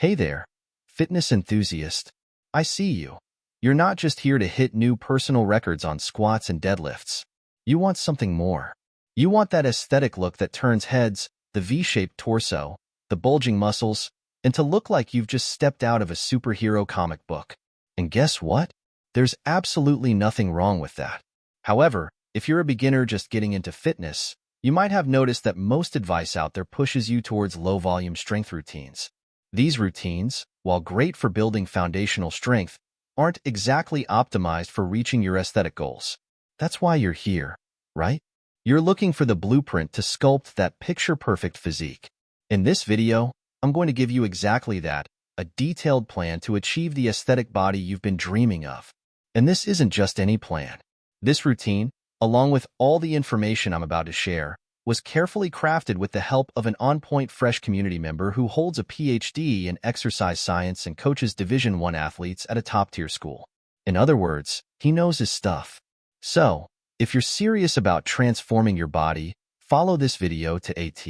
Hey there, fitness enthusiast. I see you. You're not just here to hit new personal records on squats and deadlifts. You want something more. You want that aesthetic look that turns heads, the V-shaped torso, the bulging muscles, and to look like you've just stepped out of a superhero comic book. And guess what? There's absolutely nothing wrong with that. However, if you're a beginner just getting into fitness, you might have noticed that most advice out there pushes you towards low-volume strength routines. These routines, while great for building foundational strength, aren't exactly optimized for reaching your aesthetic goals. That's why you're here, right? You're looking for the blueprint to sculpt that picture-perfect physique. In this video, I'm going to give you exactly that, a detailed plan to achieve the aesthetic body you've been dreaming of. And this isn't just any plan. This routine, along with all the information I'm about to share, was carefully crafted with the help of an on-point fresh community member who holds a PhD in exercise science and coaches Division I athletes at a top-tier school. In other words, he knows his stuff. So, if you're serious about transforming your body, follow this video to AT.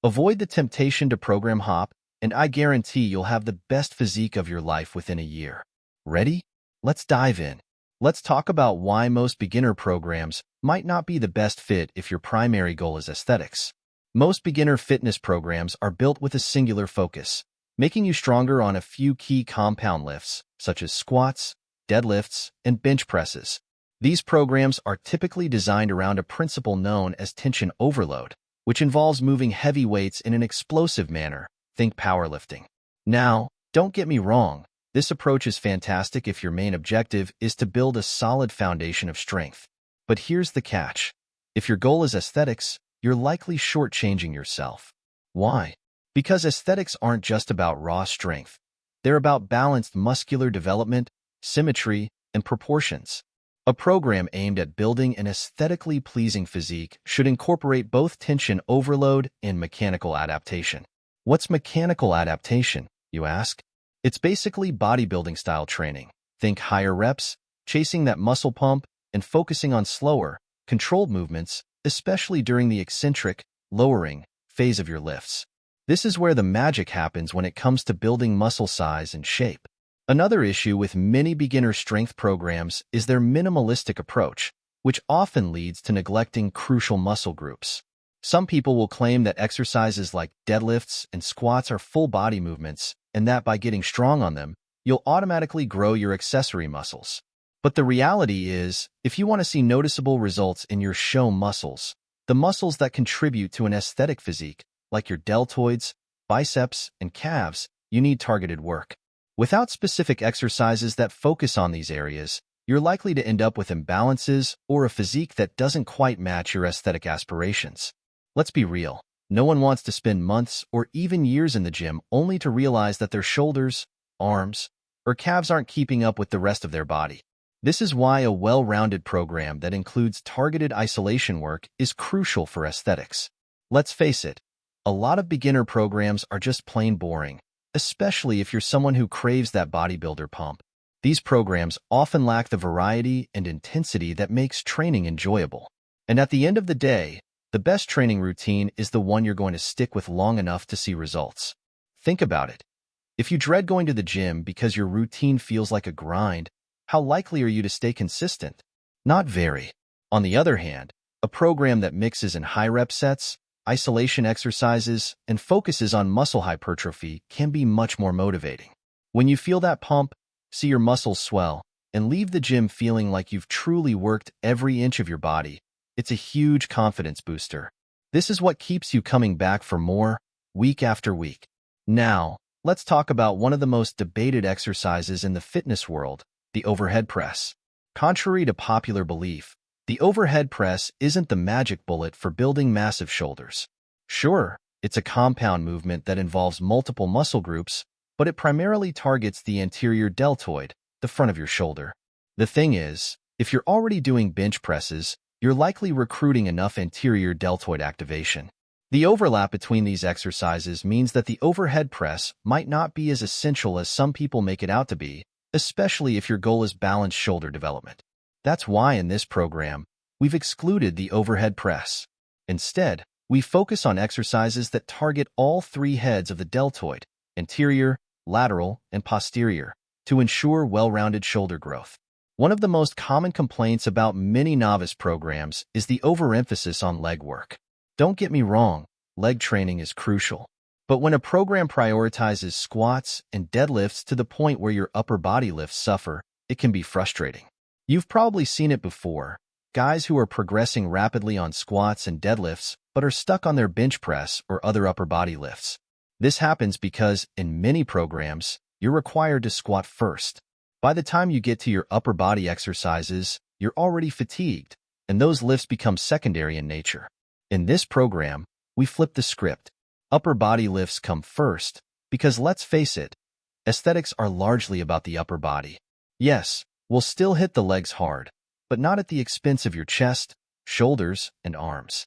Avoid the temptation to program hop, and I guarantee you'll have the best physique of your life within a year. Ready? Let's dive in. Let's talk about why most beginner programs might not be the best fit if your primary goal is aesthetics. Most beginner fitness programs are built with a singular focus, making you stronger on a few key compound lifts, such as squats, deadlifts, and bench presses. These programs are typically designed around a principle known as tension overload, which involves moving heavy weights in an explosive manner. Think powerlifting. Now, don't get me wrong. This approach is fantastic if your main objective is to build a solid foundation of strength. But here's the catch. If your goal is aesthetics, you're likely shortchanging yourself. Why? Because aesthetics aren't just about raw strength. They're about balanced muscular development, symmetry, and proportions. A program aimed at building an aesthetically pleasing physique should incorporate both tension overload and mechanical adaptation. What's mechanical adaptation, you ask? It's basically bodybuilding-style training. Think higher reps, chasing that muscle pump, and focusing on slower, controlled movements, especially during the eccentric, lowering phase of your lifts. This is where the magic happens when it comes to building muscle size and shape. Another issue with many beginner strength programs is their minimalistic approach, which often leads to neglecting crucial muscle groups. Some people will claim that exercises like deadlifts and squats are full body movements, and that by getting strong on them, you'll automatically grow your accessory muscles. But the reality is, if you want to see noticeable results in your show muscles, the muscles that contribute to an aesthetic physique, like your deltoids, biceps, and calves, you need targeted work. Without specific exercises that focus on these areas, you're likely to end up with imbalances or a physique that doesn't quite match your aesthetic aspirations. Let's be real. No one wants to spend months or even years in the gym only to realize that their shoulders, arms, or calves aren't keeping up with the rest of their body. This is why a well-rounded program that includes targeted isolation work is crucial for aesthetics. Let's face it, a lot of beginner programs are just plain boring, especially if you're someone who craves that bodybuilder pump. These programs often lack the variety and intensity that makes training enjoyable. And at the end of the day, the best training routine is the one you're going to stick with long enough to see results. Think about it. If you dread going to the gym because your routine feels like a grind, how likely are you to stay consistent? Not very. On the other hand, a program that mixes in high-rep sets, isolation exercises, and focuses on muscle hypertrophy can be much more motivating. When you feel that pump, see your muscles swell, and leave the gym feeling like you've truly worked every inch of your body, it's a huge confidence booster. This is what keeps you coming back for more, week after week. Now, let's talk about one of the most debated exercises in the fitness world, the overhead press. Contrary to popular belief, the overhead press isn't the magic bullet for building massive shoulders. Sure, it's a compound movement that involves multiple muscle groups, but it primarily targets the anterior deltoid, the front of your shoulder. The thing is, if you're already doing bench presses, you're likely recruiting enough anterior deltoid activation. The overlap between these exercises means that the overhead press might not be as essential as some people make it out to be, especially if your goal is balanced shoulder development. That's why in this program, we've excluded the overhead press. Instead, we focus on exercises that target all three heads of the deltoid: anterior, lateral, and posterior, to ensure well-rounded shoulder growth. One of the most common complaints about many novice programs is the overemphasis on leg work. Don't get me wrong, leg training is crucial. But when a program prioritizes squats and deadlifts to the point where your upper body lifts suffer, it can be frustrating. You've probably seen it before, guys who are progressing rapidly on squats and deadlifts but are stuck on their bench press or other upper body lifts. This happens because, in many programs, you're required to squat first. By the time you get to your upper body exercises, you're already fatigued, and those lifts become secondary in nature. In this program, we flip the script. Upper body lifts come first, because let's face it, aesthetics are largely about the upper body. Yes, we'll still hit the legs hard, but not at the expense of your chest, shoulders, and arms.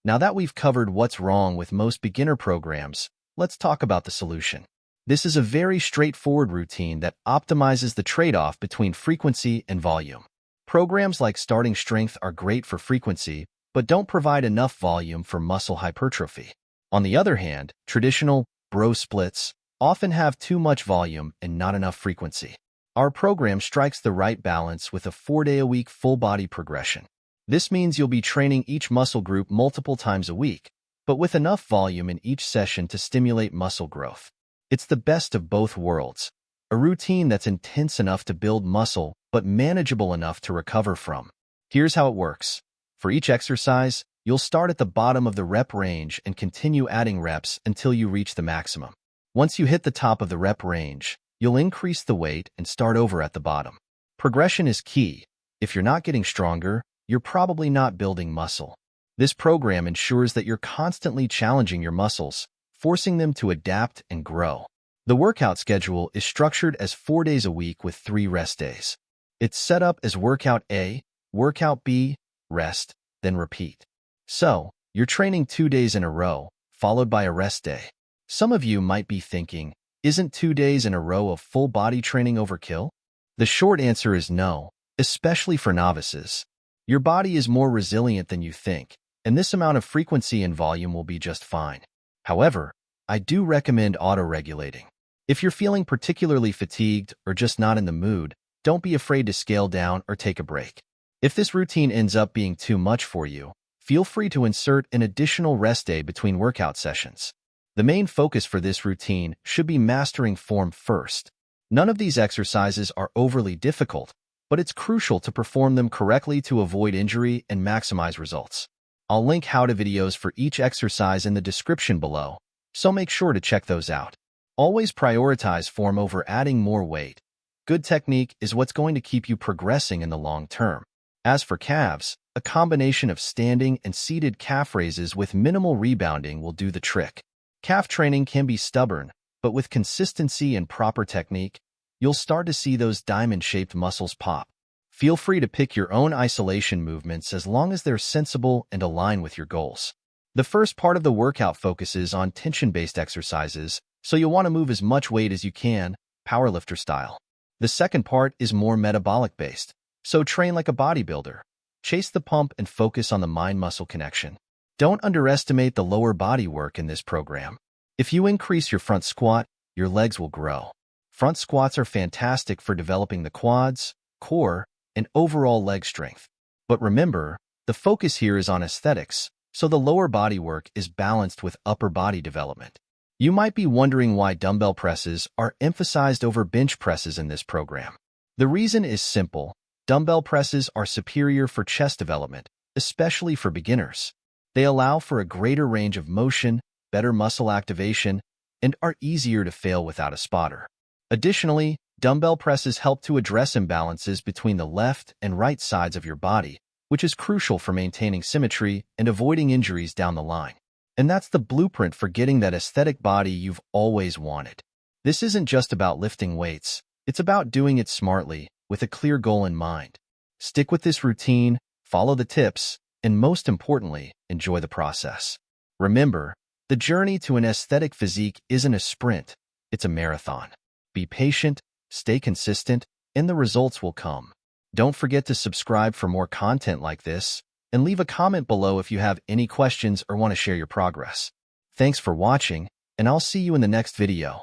Now that we've covered what's wrong with most beginner programs, let's talk about the solution. This is a very straightforward routine that optimizes the trade-off between frequency and volume. Programs like Starting Strength are great for frequency, but don't provide enough volume for muscle hypertrophy. On the other hand, traditional bro splits often have too much volume and not enough frequency. Our program strikes the right balance with a 4-day-a-week full-body progression. This means you'll be training each muscle group multiple times a week, but with enough volume in each session to stimulate muscle growth. It's the best of both worlds, a routine that's intense enough to build muscle but manageable enough to recover from. Here's how it works. For each exercise, you'll start at the bottom of the rep range and continue adding reps until you reach the maximum. Once you hit the top of the rep range, you'll increase the weight and start over at the bottom. Progression is key. If you're not getting stronger, you're probably not building muscle. This program ensures that you're constantly challenging your muscles, forcing them to adapt and grow. The workout schedule is structured as 4 days a week with 3 rest days. It's set up as Workout A, Workout B, rest, then repeat. So, you're training 2 days in a row, followed by a rest day. Some of you might be thinking, isn't 2 days in a row of full body training overkill? The short answer is no, especially for novices. Your body is more resilient than you think, and this amount of frequency and volume will be just fine. However, I do recommend auto-regulating. If you're feeling particularly fatigued or just not in the mood, don't be afraid to scale down or take a break. If this routine ends up being too much for you, feel free to insert an additional rest day between workout sessions. The main focus for this routine should be mastering form first. None of these exercises are overly difficult, but it's crucial to perform them correctly to avoid injury and maximize results. I'll link how-to videos for each exercise in the description below, so make sure to check those out. Always prioritize form over adding more weight. Good technique is what's going to keep you progressing in the long term. As for calves, a combination of standing and seated calf raises with minimal rebounding will do the trick. Calf training can be stubborn, but with consistency and proper technique, you'll start to see those diamond-shaped muscles pop. Feel free to pick your own isolation movements as long as they're sensible and align with your goals. The first part of the workout focuses on tension-based exercises, so you'll want to move as much weight as you can, powerlifter style. The second part is more metabolic-based, so train like a bodybuilder. Chase the pump and focus on the mind-muscle connection. Don't underestimate the lower body work in this program. If you increase your front squat, your legs will grow. Front squats are fantastic for developing the quads, core, and overall leg strength. But remember, the focus here is on aesthetics, so the lower body work is balanced with upper body development. You might be wondering why dumbbell presses are emphasized over bench presses in this program. The reason is simple. Dumbbell presses are superior for chest development, especially for beginners. They allow for a greater range of motion, better muscle activation, and are easier to fail without a spotter. Additionally, dumbbell presses help to address imbalances between the left and right sides of your body, which is crucial for maintaining symmetry and avoiding injuries down the line. And that's the blueprint for getting that aesthetic body you've always wanted. This isn't just about lifting weights, it's about doing it smartly, with a clear goal in mind. Stick with this routine, follow the tips, and most importantly, enjoy the process. Remember, the journey to an aesthetic physique isn't a sprint, it's a marathon. Be patient, stay consistent, and the results will come. Don't forget to subscribe for more content like this, and leave a comment below if you have any questions or want to share your progress. Thanks for watching, and I'll see you in the next video.